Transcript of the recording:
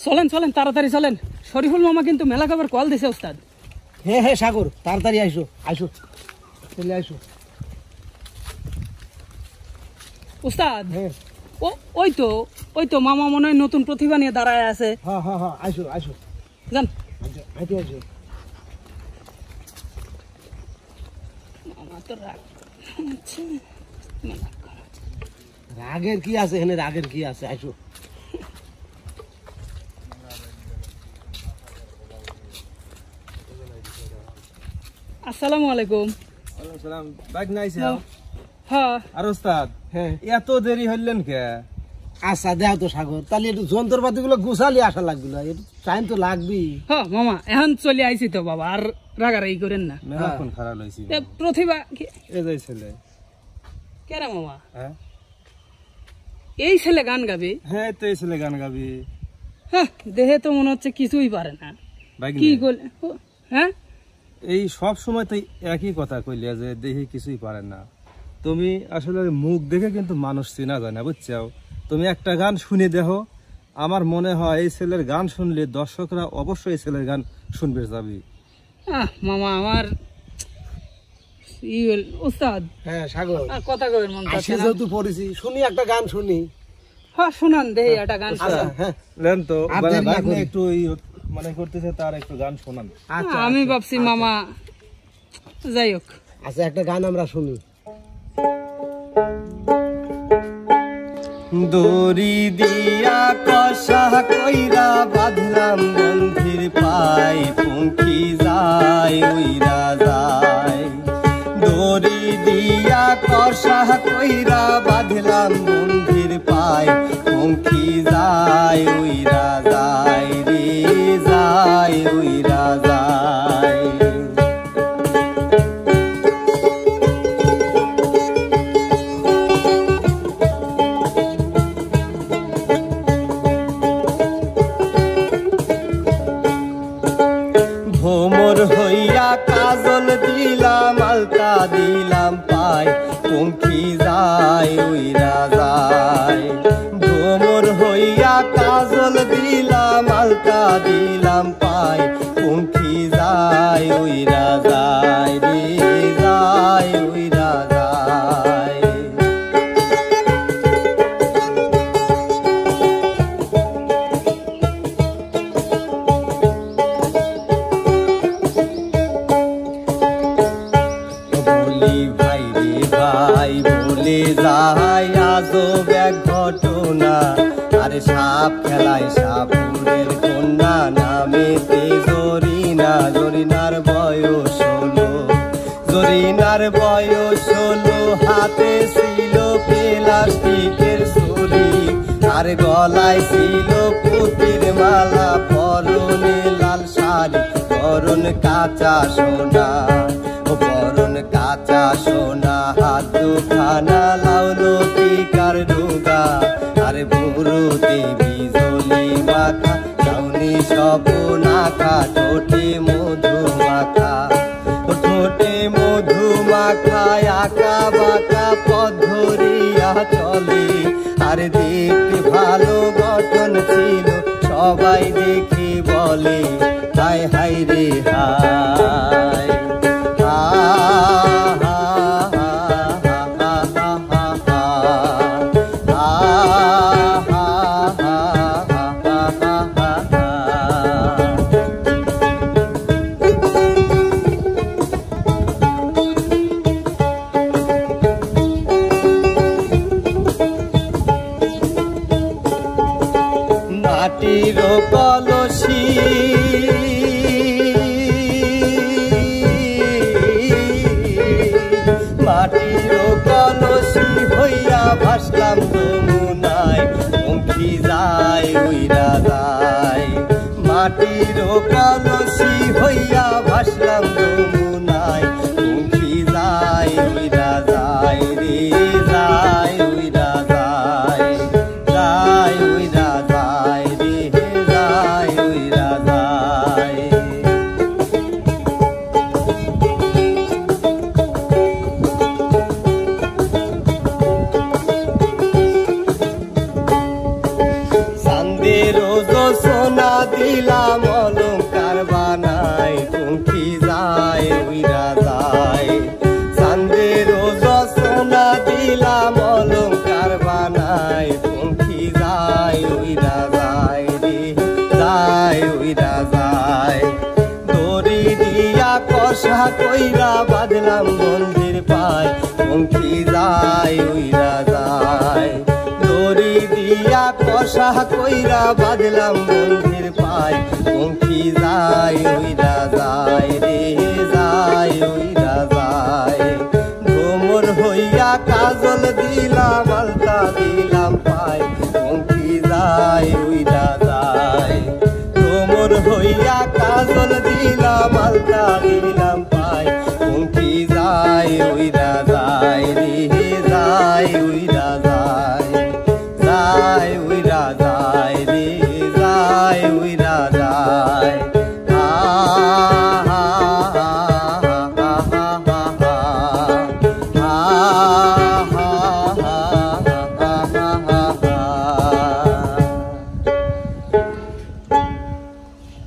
চলেন চলেন তাড়াতাড়ি চলেন, শরীফুল মামা কিন্তু মেলা খাবার কল দিছে ওস্তাদ। হ্যাঁ হ্যাঁ সাগর, তাড়াতাড়ি আইসো আইসো, চলে আইসো ওস্তাদ। ওই তো মামা মনে হয় নতুন প্রতিভা নিয়ে দাঁড়ায় আছে। হ্যাঁ হ্যাঁ হ্যাঁ, আইসো আইসো, যান আইতে আইসো। মামা তো রাগ, রাগের কি আছে এখানে, রাগের কি আছে, আইসো। আসসালামু আলাইকুম। ওয়ালাইকুম সালাম। বাইক নাইছে হ্যাঁ আর ওস্তাদ, হ্যাঁ এত দেরি হইলেন কে? আচ্ছা দেও তো সাগর, তাহলে একটু যন্ত্রপাতি গুলো গুছালি আসা লাগবে না, একটু টাইম তো লাগবেই। হ্যাঁ মামা এখন চলে আইছি তো বাবা, আর রাগারাগি করেন না। মেলাক্ষণ খারাপ হইছি। প্রতিভা এই যে ছেলে। কেরা মামা? হ্যাঁ এই ছেলে গান গাবে? হ্যাঁ তো এই ছেলে গান গাবি। হ্যাঁ দেহে তো মনে হচ্ছে কিছুই পারে না। বাইক কি নিয়ে। বলে? হ্যাঁ এই সব সময় তো একই কথা কইলিয়া যে দেখি কিছুই পারেন না। তুমি আসলে মুখ দেখে কিন্তু মানুষ চেনা যায় না, বুঝছো? তুমি একটা গান শুনে দেখো, আমার মনে হয় এই ছেলের গান শুনলে দর্শকরা অবশ্যই এই ছেলের গান শুনবে যাবি। মামা আমার উস্তাদ হ্যাঁ সাগর, আর কথা কবেন মন চাচ্ছে না। যেহেতু পড়েছি, শুনি একটা গান শুনি। হ্যাঁ শুনান দেহি একটা গান শোনান। হ্যাঁ লেন তো আর দেরি না বাইক নিয়ে করি। একটু মানে করতেছে, তার একটু গান শোনান। আচ্ছা আমি ভাবছি মামা যাই হোক। আচ্ছা একটা গান আমরা শুনি। দড়ি দিয়া কষা কইরা বাঁধলাম বন্ধির পাই, পঙ্খী যায় উইরা যায়। দড়ি দিয়া কষা কইরা বাঁধলাম বন্ধির পাই, পঙ্খী যায় উইরা যায় রে, যায় উইরা যায়। ভোমর হইয়া কাজল দিলাম, আলতা দিলাম পাই, পঙ্খী যায় উইরা যায়। ভোমর হইয়া কাজল দিলাম, আলতা দিলাম পাই, পঙ্খী যায় উইরা যায় রে, যায় উইরা যায়। বলি ভাই রে ভাই বলে যাই আজব এক ঘটনা, আরে সাপ খেলায় সাপুরের কন্যা, নামেতে জরিনা, জরিনার বয়স হলো, জরিনার বয়স হলো, হাতে ছিল প্লাস্টিকের ছুরি, আর গলায় ছিল পুতির মালা, পরনে লাল শাড়ি, পরন কাঁচা সোনা, বরণ কাঁচা সোনা, হাত দুখানা লাউলো টিকার ডুগা, আরে বুড়ো দেবী জলি মাখা, চাউনি সব নাখা, ঠোঁটে মধু মাখা, ঠোঁটে মধু মাখা, আঁকা বাঁকা পথ ধরিয়া চলে, আরে দেখতে ভালো গঠন ছিল, সবাই দেখে বলে হায় হায় রে হায়। মাটির কলসি মাটির কলসি হইয়া ভাসলাম যমুনায়, পঙ্খী যায় উইরা যায়। মাটির কলসি হইয়া ভাসলাম যমুনায়, পঙ্খী যায় উইরা যায় রে, যায় উইরা যায়, যায় উইরা যায় রে, যায় উইরা যায়। চাঁদের দিলাম অলংকার বানাই পঙ্খী যায় উইরা যায় চাঁদের রজনা দিলাম অলংকার বানাই পঙ্খী যায় উইরা যায় রে যায় উইরা যায় দড়ি দিয়া কষা কইরা বাঁধলাম বন্ধের পায় পঙ্খী যায় উইরা যায় দড়ি দিয়া কষা কইরা বাঁধলাম বন্ধের পায় পঙ্খী যায় উইরা যায় রে যায় উইরা যায় ভ্রমর হইয়া কাজল দিলাম আলতা দিলাম পায় পঙ্খী যায় উইরা যায় ভ্রমর হইয়া কাজল দিলাম আলতা দিলাম পায় পঙ্খী যায় উইরা যায় রে যায় উইরা যায় যায় উইরা যায় রে যায় উইরা